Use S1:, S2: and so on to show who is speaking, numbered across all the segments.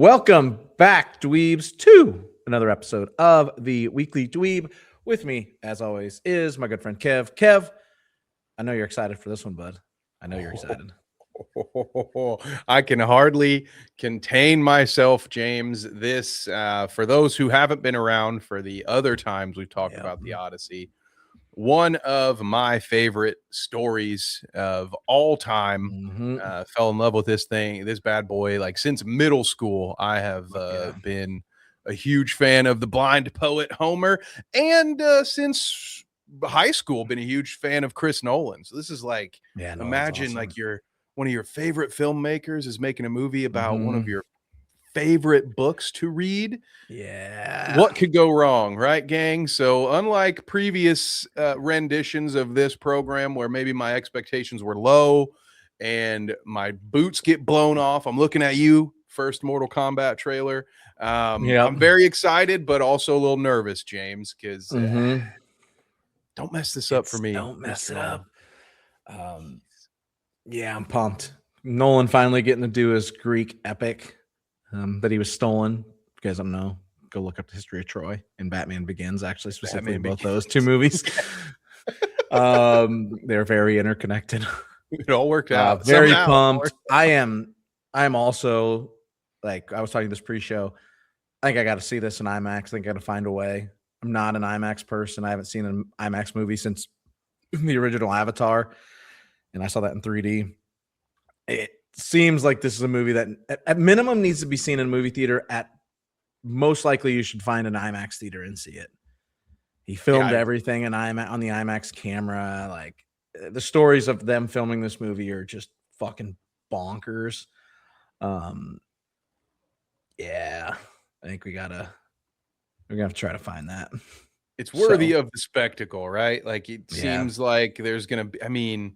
S1: Welcome back, dweebs, to another episode of the Weekly Dweeb. With me, as always, is my good friend Kev. Kev, I know you're excited for this one, bud. I know you're excited.
S2: I can hardly contain myself, James. This, for those who haven't been around for the other times we've talked about the Odyssey, one of my favorite stories of all time. Fell in love with this bad boy, like since middle school. I have been a huge fan of the blind poet Homer, and since high school, been a huge fan of Chris Nolan. So this is like, imagine awesome. Like one of your favorite filmmakers is making a movie about one of your favorite books to read.
S1: Yeah.
S2: What could go wrong, right, gang? So unlike previous renditions of this program where maybe my expectations were low and my boots get blown off, I'm looking at you, first Mortal Kombat trailer. I'm very excited, but also a little nervous, James, because don't mess this up for me.
S1: Don't mess it up. Yeah, I'm pumped. Nolan finally getting to do his Greek epic that he was stolen. If you guys don't know, go look up the history of Troy and Batman Begins, actually, specifically both those two movies. They're very interconnected.
S2: It all worked out.
S1: Very pumped. I am also, like, I was talking this pre-show. I think I got to see this in IMAX. I think I got to find a way. I'm not an IMAX person. I haven't seen an IMAX movie since the original Avatar, and I saw that in 3D. It seems like this is a movie that at minimum needs to be seen in a movie theater. At most likely, you should find an IMAX theater and see it. He filmed everything in IMAX on the IMAX camera. Like, the stories of them filming this movie are just fucking bonkers. Yeah, I think we're gonna have to try to find that.
S2: It's worthy of the spectacle, right? Like, it seems like there's gonna be, I mean,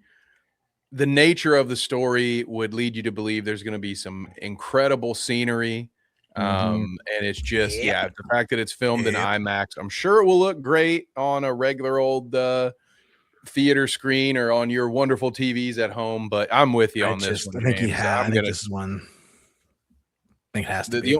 S2: the nature of the story would lead you to believe there's going to be some incredible scenery. And it's just, the fact that it's filmed in IMAX, I'm sure it will look great on a regular old theater screen or on your wonderful TVs at home. But I'm with you on this one.
S1: I think this is one. I think it has to be.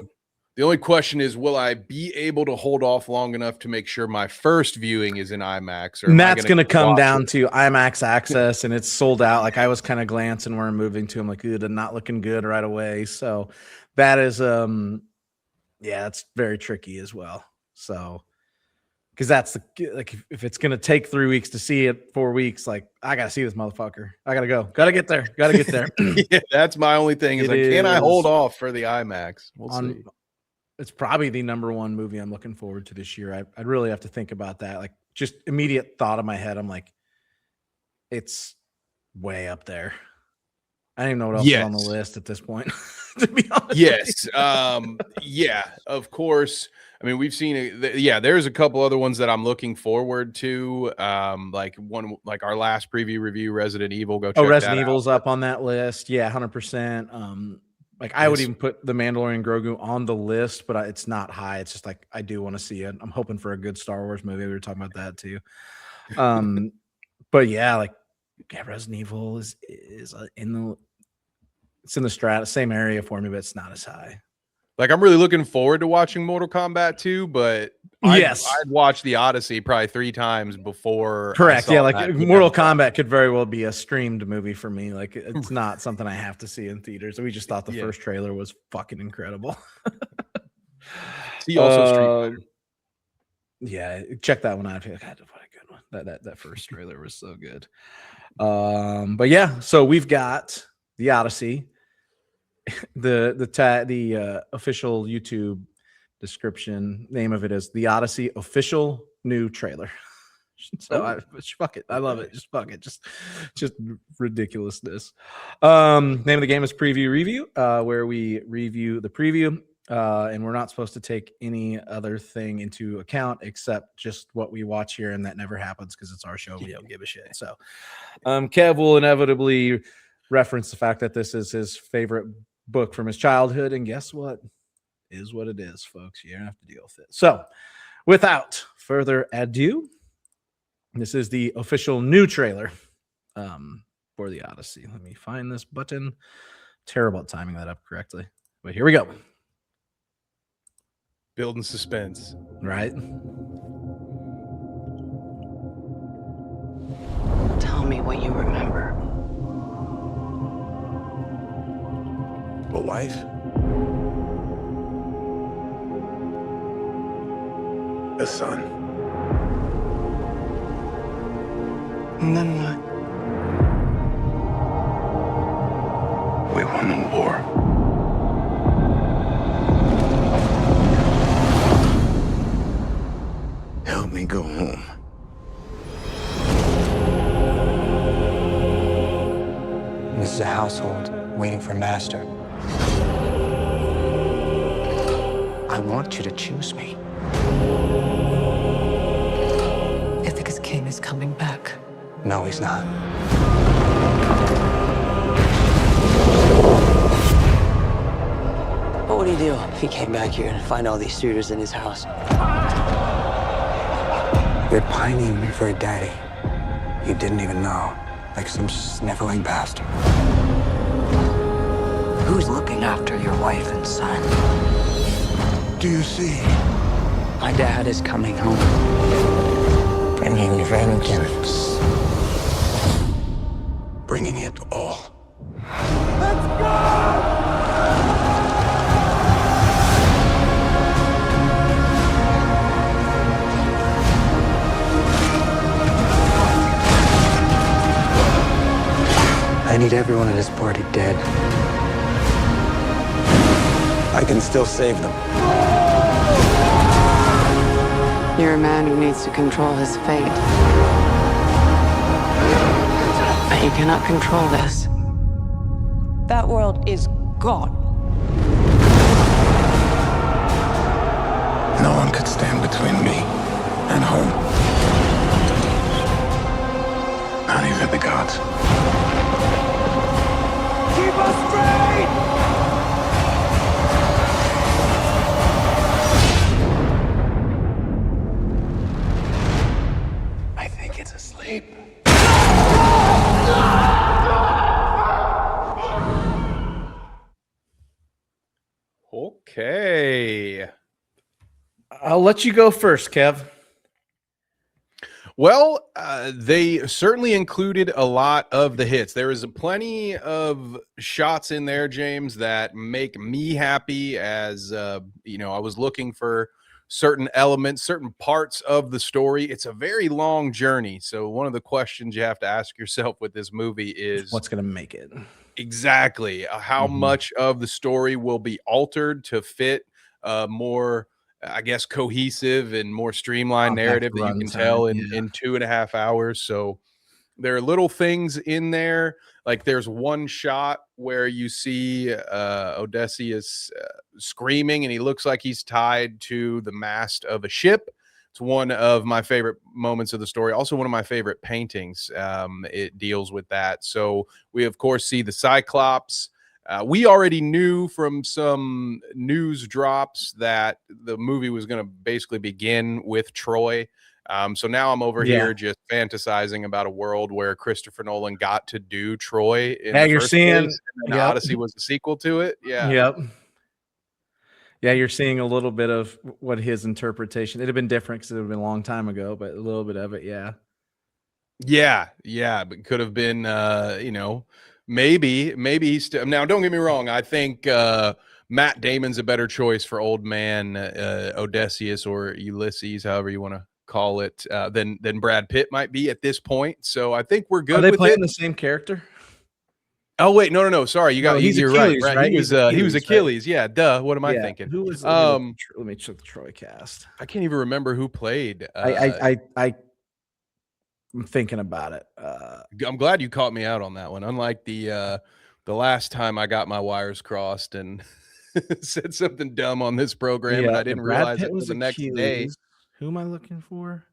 S2: The only question is, will I be able to hold off long enough to make sure my first viewing is in IMAX?
S1: And that's going to come down to IMAX access, and it's sold out. Like, I was kind of glancing where I'm moving to. I'm like, ooh, not looking good right away. So that is, that's very tricky as well. So, because that's like, if it's going to take 3 weeks to see it, 4 weeks, like, I got to see this motherfucker. I got to go. Got to get there.
S2: Yeah, that's my only thing is, can I hold off for the IMAX? We'll see.
S1: It's probably the number one movie I'm looking forward to this year. I'd really have to think about that. Like, just immediate thought in my head, I'm like, it's way up there. I don't even know what else is on the list at this point, to be honest.
S2: Yes. Of course. I mean, we've seen there's a couple other ones that I'm looking forward to. Like our last preview review, Resident Evil. Go check that out.
S1: Resident Evil's up on that list. Yeah, 100%. Like, I would even put The Mandalorian Grogu on the list, but it's not high. It's just like, I do want to see it. I'm hoping for a good Star Wars movie. We were talking about that too. But yeah, like, Resident Evil is in the same area for me, but it's not as high.
S2: Like, I'm really looking forward to watching Mortal Kombat 2, but I'd watch the Odyssey probably 3 times before.
S1: Correct. Yeah, like, Mortal Kombat could very well be a streamed movie for me. Like, it's not something I have to see in theaters. We just thought the first trailer was fucking incredible.
S2: He also streamed.
S1: Yeah, check that one out. I feel like, God, what a good one. That first trailer was so good. But yeah, so we've got the Odyssey. The official YouTube description name of it is The Odyssey Official New Trailer. So fuck it. I love it. Just fuck it. Just ridiculousness. Name of the game is Preview Review, where we review the preview. And we're not supposed to take any other thing into account except just what we watch here, and that never happens because it's our show. We don't give a shit. So Kev will inevitably reference the fact that this is his favorite book from his childhood, and guess what? It is what it is, folks. You don't have to deal with it. So without further ado, this is the official new trailer for the Odyssey. Let me find this button. Terrible at timing that up correctly, but here we go.
S2: Building suspense.
S1: Right?
S3: Tell me what you remember.
S4: A wife? A son?
S3: And then what?
S4: We won the war. Help me go home.
S5: This is a household waiting for master. I want you to choose me.
S3: Ithaca's king is coming back.
S5: No, he's not.
S6: What would he do if he came back here and find all these suitors in his house?
S5: You're pining for a daddy you didn't even know, like some sniveling bastard.
S3: Who's looking after your wife and son?
S4: Do you see?
S6: My dad is coming home.
S5: Bringing vengeance.
S4: Bringing it all.
S5: I need everyone at this party dead.
S4: I can still save them.
S3: You're a man who needs to control his fate. But you cannot control this. That world is gone.
S4: No one could stand between me and home. Not even the gods.
S5: Keep us free!
S4: I think it's asleep.
S2: Okay.
S1: I'll let you go first, Kev.
S2: Well, they certainly included a lot of the hits. There is plenty of shots in there, James, that make me happy as, you know, I was looking for certain elements, certain parts of the story. It's a very long journey. So one of the questions you have to ask yourself with this movie is
S1: What's going to make it?
S2: exactly how much of the story will be altered to fit more, I guess, cohesive and more streamlined
S1: Compact
S2: narrative that you can
S1: runtime,
S2: tell in,
S1: yeah.
S2: in 2.5 hours. So there are little things in there. Like there's one shot where you see Odysseus screaming and he looks like he's tied to the mast of a ship. It's one of my favorite moments of the story. Also one of my favorite paintings. It deals with that. So we, of course, see the Cyclops. We already knew from some news drops that the movie was going to basically begin with Troy. So now I'm over here just fantasizing about a world where Christopher Nolan got to do Troy in the
S1: you're
S2: first
S1: seeing,
S2: place, and then Odyssey was a sequel to it. Yeah.
S1: Yep. Yeah, you're seeing a little bit of what his interpretation. It'd have been different because it would have been a long time ago, but a little bit of it, yeah.
S2: Yeah, but could have been, you know, maybe he's still. Now, don't get me wrong. I think Matt Damon's a better choice for old man Odysseus or Ulysses, however you want to call it, than Brad Pitt might be at this point. So I think we're good
S1: Are they
S2: with
S1: playing
S2: it.
S1: the same character?
S2: Oh wait, no. Sorry,
S1: he's
S2: you're right.
S1: Achilles, right?
S2: He was Achilles. Yeah, duh. What am I thinking?
S1: Who was? Let me check the Troy cast.
S2: I can't even remember who played.
S1: I'm thinking about it.
S2: I'm glad you caught me out on that one. Unlike the last time I got my wires crossed and said something dumb on this program, and I didn't realize it was the next day.
S1: Who am I looking for?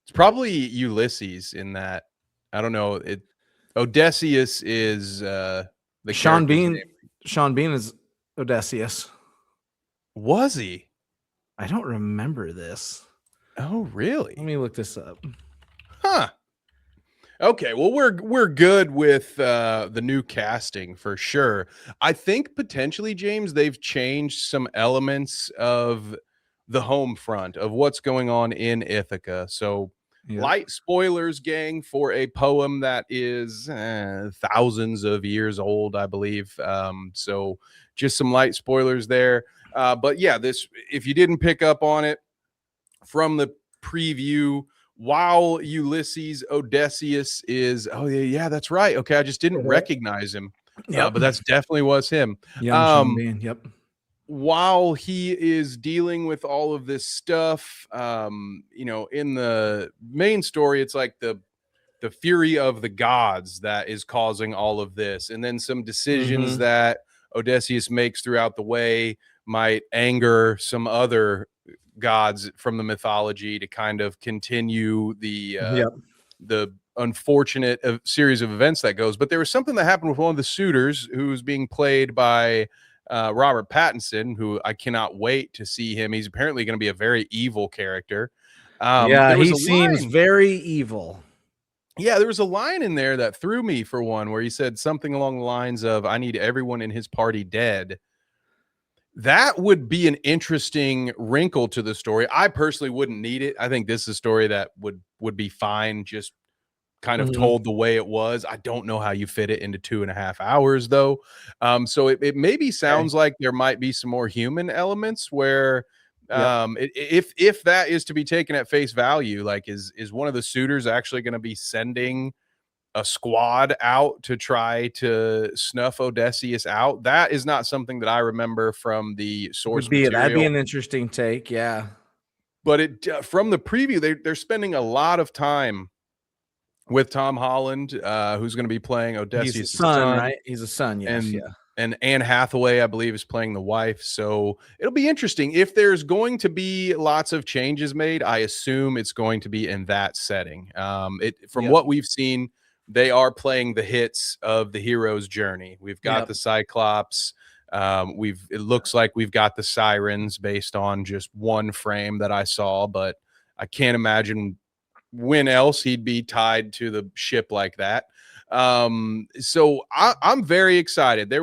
S2: It's probably Ulysses in that. I don't know. Odysseus is the
S1: Sean
S2: character's
S1: Bean.
S2: name.
S1: Sean Bean is Odysseus.
S2: Was he?
S1: I don't remember this.
S2: Oh, really?
S1: Let me look this up.
S2: Huh. Okay, well we're good with the new casting for sure. I think potentially, James, they've changed some elements of the home front of what's going on in Ithaca. So
S1: Yep.
S2: light spoilers, gang, for a poem that is thousands of years old, I believe. So just some light spoilers there. But yeah, this, if you didn't pick up on it from the preview, while Ulysses Odysseus is, oh yeah, that's right. Okay, I just didn't recognize him,
S1: Yep.
S2: but that's definitely was him.
S1: Young Sean Bean. Yep.
S2: While he is dealing with all of this stuff, in the main story, it's like the fury of the gods that is causing all of this, and then some decisions that Odysseus makes throughout the way might anger some other gods from the mythology to kind of continue the unfortunate series of events that goes. But there was something that happened with one of the suitors who's being played by Robert Pattinson, who I cannot wait to see him. He's apparently going to be a very evil character.
S1: Yeah, he seems very evil.
S2: Yeah, there was a line in there that threw me for one, where he said something along the lines of, "I need everyone in his party dead." That would be an interesting wrinkle to the story. I personally wouldn't need it. I think this is a story that would be fine, just kind of told the way it was. I don't know how you fit it into 2.5 hours, though. So it maybe sounds like there might be some more human elements where, if that is to be taken at face value, like is one of the suitors actually going to be sending a squad out to try to snuff Odysseus out? That is not something that I remember from the source material.
S1: That'd be an interesting take, yeah.
S2: But it from the preview, they're spending a lot of time with Tom Holland, who's going to be playing Odysseus'
S1: He's a son, right? He's a son, yes,
S2: and Anne Hathaway, I believe, is playing the wife. So it'll be interesting. If there's going to be lots of changes made, I assume it's going to be in that setting. From what we've seen, they are playing the hits of the hero's journey. We've got the Cyclops. It looks like we've got the Sirens based on just one frame that I saw, but I can't imagine when else he'd be tied to the ship like that. So I'm very excited.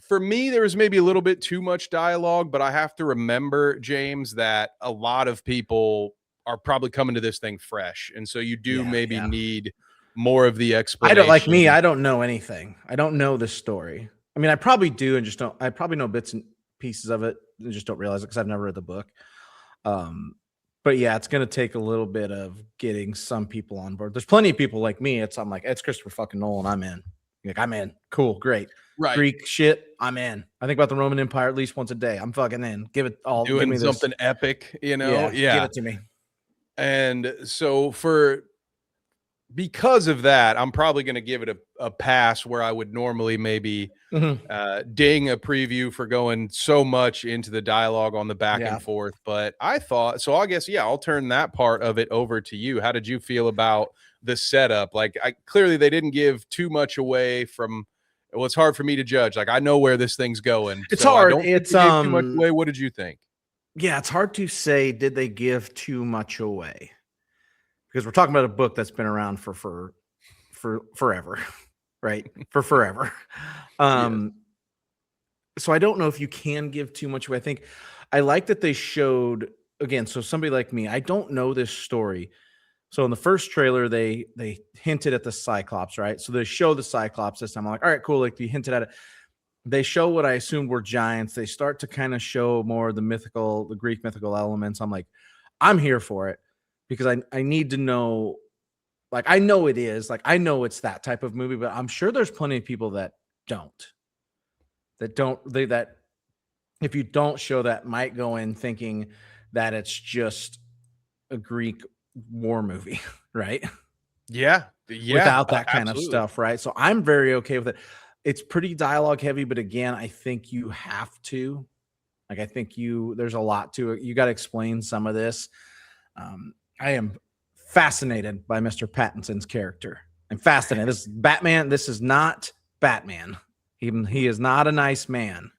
S2: For me, there was maybe a little bit too much dialogue, but I have to remember, James, that a lot of people are probably coming to this thing fresh. And so you do need more of the explanation.
S1: I don't know anything. I don't know this story. I mean, I probably do, and I probably know bits and pieces of it and just don't realize it because I've never read the book. But yeah, it's going to take a little bit of getting some people on board. There's plenty of people like me. I'm like, it's Christopher fucking Nolan. I'm in. Like, I'm in. Cool. Great.
S2: Right.
S1: Greek shit. I'm in. I think about the Roman Empire at least once a day. I'm fucking in. Give it all.
S2: Doing
S1: give me
S2: something epic, Yeah.
S1: Give it to me.
S2: And so because of that, I'm probably going to give it a pass where I would normally maybe ding a preview for going so much into the dialogue on the back and forth. But I thought, so I guess, I'll turn that part of it over to you. How did you feel about the setup? Like, clearly they didn't give too much away from, well, it's hard for me to judge. Like, I know where this thing's going.
S1: It's hard.
S2: It's too much away. What did you think?
S1: Yeah, it's hard to say, did they give too much away? Because we're talking about a book that's been around for forever, right? For forever. So I don't know if you can give too much away. I think I like that they showed, again, so somebody like me, I don't know this story. So in the first trailer, they hinted at the Cyclops, right? So they show the Cyclops this time. I'm like, all right, cool. Like, you hinted at it. They show what I assumed were giants. They start to kind of show more of the Greek mythical elements. I'm like, I'm here for it. Because I need to know, like, I know it is, like, I know it's that type of movie, but I'm sure there's plenty of people that if you don't show that, might go in thinking that it's just a Greek war movie, right?
S2: Yeah.
S1: Without that kind of stuff, right? So I'm very okay with it. It's pretty dialogue heavy, but again, I think you have to, like, there's a lot to it. You got to explain some of this. I am fascinated by Mr. Pattinson's character. I'm fascinated. This is Batman. This is not Batman. He is not a nice man.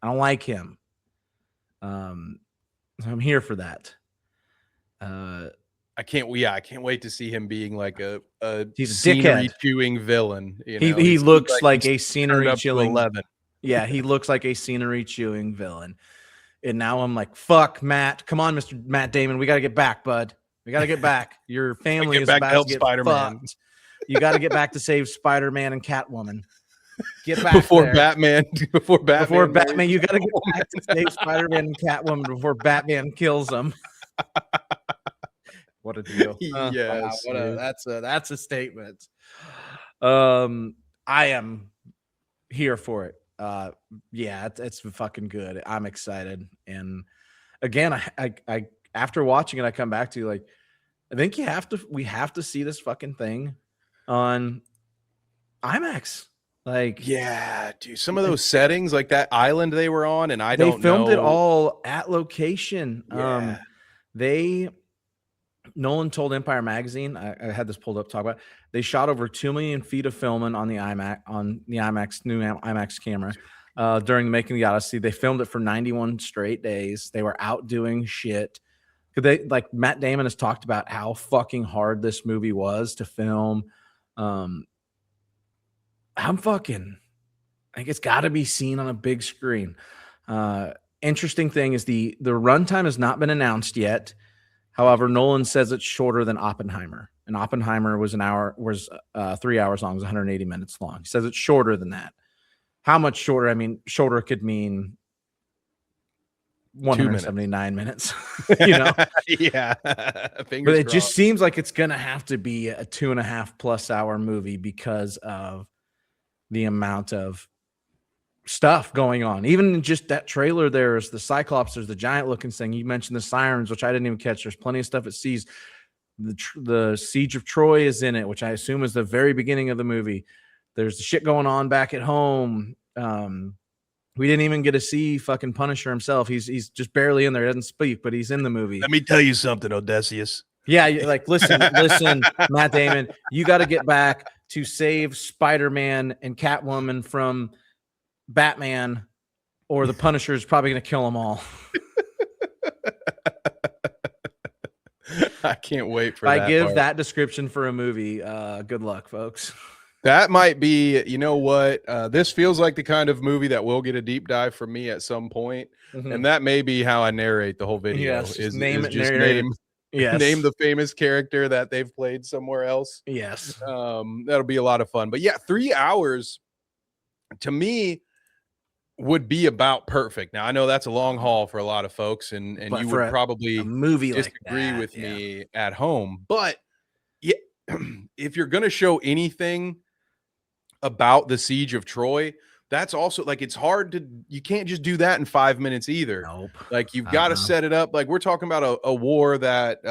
S1: I don't like him. So I'm here for that.
S2: I can't wait to see him being like a
S1: He's a
S2: scenery
S1: dickhead.
S2: chewing villain. You
S1: He
S2: know,
S1: he
S2: seems
S1: looks like
S2: he's
S1: a
S2: turned
S1: scenery
S2: up to
S1: chilling
S2: 11.
S1: Yeah, he looks like a scenery chewing villain. And now I'm like, fuck, Matt. Come on, Mr. Matt Damon. We got to get back, bud. We got to get back. Your family
S2: get
S1: is
S2: back to
S1: about
S2: help
S1: to get
S2: Spider-Man.
S1: fucked. You got to get back to save Spider-Man and Catwoman. Get back
S2: before
S1: there.
S2: Batman. Before
S1: Batman, you got to get back to save Spider-Man and Catwoman before Batman kills them. What a deal.
S2: Yes,
S1: Wow, that's a statement. I am here for it. Yeah, it's fucking good. I'm excited. And again, I after watching it, I come back to like, I think we have to see this fucking thing on IMAX. Like,
S2: yeah, dude. Some of those settings, like that island they were on, and
S1: they filmed it all at location.
S2: Yeah.
S1: Nolan told Empire Magazine, I had this pulled up to talk about. They shot over 2 million feet of filming on the IMAX new IMAX camera during the making of the Odyssey. They filmed it for 91 straight days. They were out doing shit. Like Matt Damon has talked about how fucking hard this movie was to film. I think it's got to be seen on a big screen. Interesting thing is the runtime has not been announced yet. However, Nolan says it's shorter than Oppenheimer, and Oppenheimer was 3 hours long, it was 180 minutes long. He says it's shorter than that. How much shorter? I mean, shorter could mean 179 minutes. You know,
S2: yeah.
S1: But it just seems like it's gonna have to be a 2.5+ hour movie because of the amount of stuff going on. Even in just that trailer, there's the Cyclops, there's the giant looking thing. You mentioned the sirens, which I didn't even catch. There's plenty of stuff it sees. The Siege of Troy is in it, which I assume is the very beginning of the movie. There's the shit going on back at home. We didn't even get to see fucking Punisher himself. He's just barely in there. He doesn't speak, but he's in the movie.
S2: Let me tell you something, Odysseus.
S1: Yeah, like listen, Matt Damon, you got to get back to save Spider-Man and Catwoman from Batman, or the Punisher is probably going to kill them all.
S2: I can't wait for that.
S1: I give that description for a movie. Good luck, folks.
S2: That might be, you know what? This feels like the kind of movie that will get a deep dive from me at some point.
S1: Mm-hmm.
S2: And that may be how I narrate the whole video.
S1: Yes,
S2: name the famous character that they've played somewhere else.
S1: Yes.
S2: That'll be a lot of fun. But yeah, 3 hours to me would be about perfect. Now I know that's a long haul for a lot of folks, and you would probably
S1: a movie
S2: disagree
S1: like that,
S2: with me at home. But yeah, if you're gonna show anything about the Siege of Troy, that's also like, it's hard to, you can't just do that in 5 minutes either.
S1: Nope.
S2: Like you've got to set it up. Like we're talking about a war that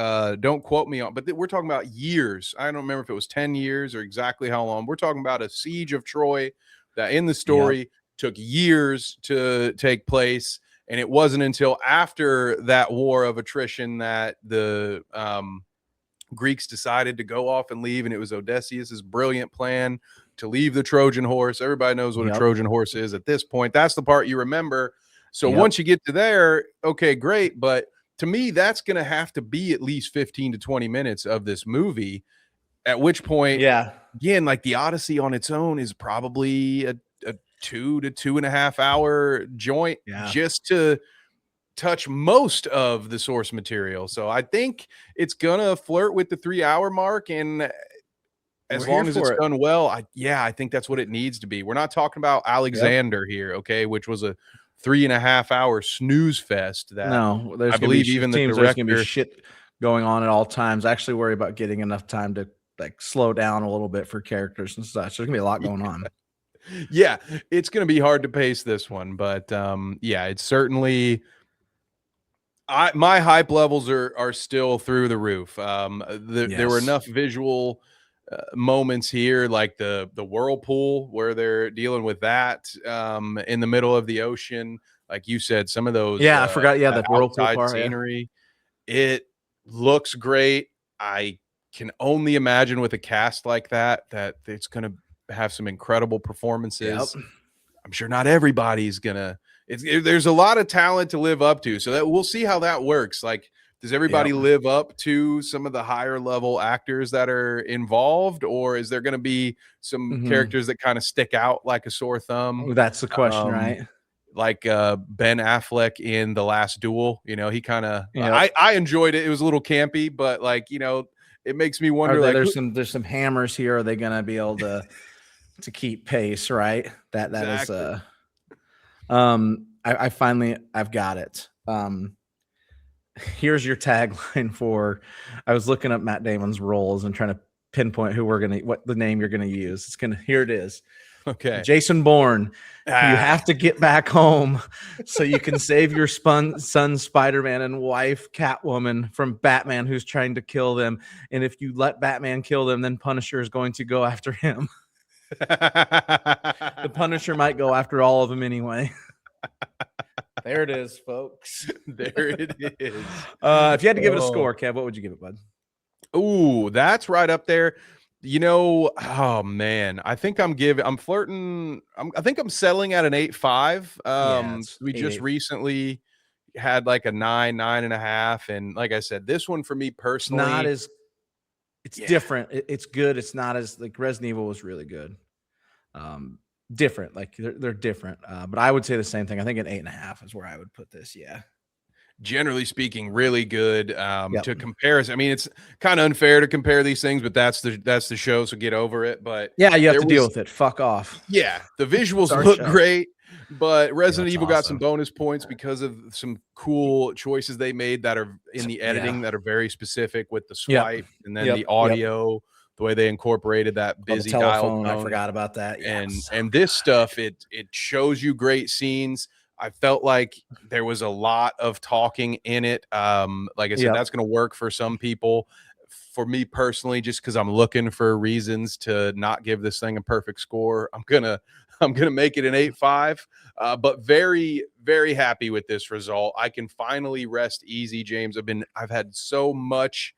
S2: don't quote me on, but we're talking about years. I don't remember if it was 10 years or exactly how long. We're talking about a Siege of Troy that in the story took years to take place. And it wasn't until after that war of attrition that the Greeks decided to go off and leave. And it was Odysseus's brilliant plan to leave the Trojan horse. Everybody knows what a Trojan horse is at this point. That's the part you remember. So once you get to there, okay, great. But to me, that's going to have to be at least 15 to 20 minutes of this movie, at which point, again, like the Odyssey on its own is probably a 2 to 2.5 hour joint just to touch most of the source material. So I think it's going to flirt with the 3 hour mark, and as long as it's done well, I think that's what it needs to be. We're not talking about Alexander here, okay, which was a 3.5 hour snooze fest. That
S1: there's
S2: I believe even the director,
S1: there's gonna be shit going on at all times. I actually worry about getting enough time to like slow down a little bit for characters and such. There's gonna be a lot going on.
S2: Yeah, it's gonna be hard to pace this one, but it's certainly. My hype levels are still through the roof. There were enough visual moments here, like the whirlpool where they're dealing with that in the middle of the ocean. Like you said, some of those
S1: I forgot the whirlpool part,
S2: scenery. It looks great. I can only imagine with a cast like that it's going to have some incredible performances. I'm sure not everybody's gonna. There's a lot of talent to live up to, so that we'll see how that works. Like Does everybody live up to some of the higher level actors that are involved, or is there going to be some characters that kind of stick out like a sore thumb?
S1: Oh, that's the question, right?
S2: Like Ben Affleck in The Last Duel, you know, he kind of
S1: Yep.
S2: I enjoyed it. It was a little campy, but like, you know, it makes me wonder like
S1: there's some hammers here. Are they gonna be able to keep pace, right?
S2: Exactly.
S1: I've got it. Here's your tagline for, I was looking up Matt Damon's roles and trying to pinpoint what the name you're gonna use. Here it is.
S2: Okay.
S1: Jason Bourne, you have to get back home so you can save your son Spider-Man and wife Catwoman from Batman, who's trying to kill them. And if you let Batman kill them, then Punisher is going to go after him. The Punisher might go after all of them anyway. There it is, folks.
S2: There it is.
S1: If you had to give it a score, Kev, what would you give it, bud?
S2: Ooh, that's right up there. You know, oh man, I think I'm flirting. I think I'm settling at an 8.5. We just recently had like a 9.5, and like I said, this one for me personally,
S1: it's different. It's good. It's not as like Resident Evil was really good. Different, like they're different. But I would say the same thing. I think an 8.5 is where I would put this. Yeah.
S2: Generally speaking, really good. To comparison, I mean, it's kind of unfair to compare these things, but that's the show, so get over it. But
S1: yeah, you have to deal with it. Fuck off.
S2: Yeah, the visuals look great, but Resident Evil got
S1: awesome.
S2: some bonus points because of some cool choices they made that are in the editing that are very specific with the swipe and then the audio. The way they incorporated that busy dial tone.
S1: I forgot about that.
S2: And this stuff, it shows you great scenes. I felt like there was a lot of talking in it. Like I said, that's going to work for some people. For me personally, just because I'm looking for reasons to not give this thing a perfect score, I'm gonna make it an 8.5. But very, very happy with this result. I can finally rest easy, James. I've had so much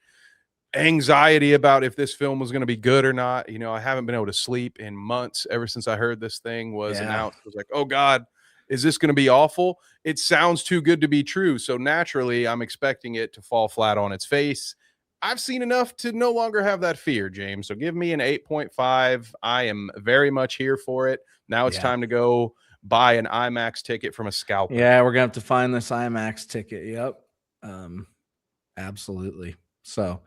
S2: anxiety about if this film was going to be good or not. You know, I haven't been able to sleep in months ever since I heard this thing was announced. I was like, oh God, is this going to be awful? It sounds too good to be true. So naturally, I'm expecting it to fall flat on its face. I've seen enough to no longer have that fear, James. So give me an 8.5. I am very much here for it. Now it's time to go buy an IMAX ticket from a scalper.
S1: Yeah, we're going to have to find this IMAX ticket. Yep. Absolutely. So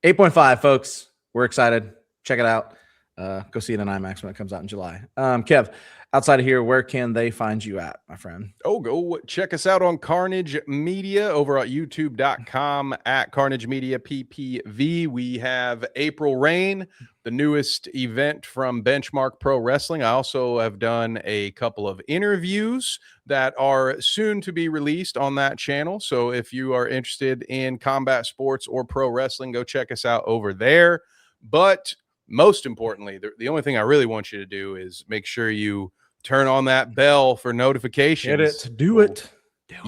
S1: 8.5, folks. We're excited. Check it out. Go see it in IMAX when it comes out in July. Kev, outside of here, where can they find you at, my friend?
S2: Oh, go check us out on Carnage Media over at youtube.com at Carnage Media PPV. We have April Rain, the newest event from Benchmark Pro Wrestling. I also have done a couple of interviews that are soon to be released on that channel. So if you are interested in combat sports or pro wrestling, go check us out over there. But most importantly, the only thing I really want you to do is make sure you turn on that bell for notifications.
S1: Get it. Do it.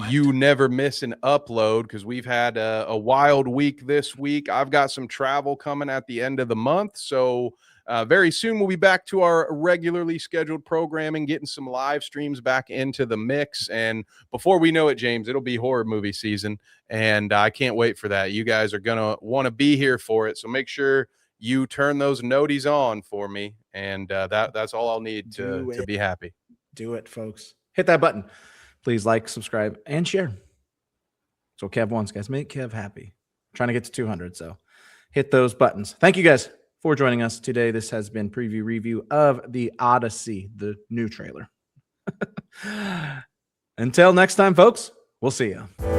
S2: You never miss an upload because we've had a wild week this week. I've got some travel coming at the end of the month. So very soon we'll be back to our regularly scheduled programming, getting some live streams back into the mix. And before we know it, James, it'll be horror movie season. And I can't wait for that. You guys are going to want to be here for it. So make sure you turn those noties on for me, and that's all I'll need to be happy.
S1: Do it, folks. Hit that button. Please like, subscribe, and share. So Kev wants, guys. Make Kev happy. I'm trying to get to 200, so hit those buttons. Thank you guys for joining us today. This has been preview review of the Odyssey, the new trailer. Until next time, folks, we'll see you.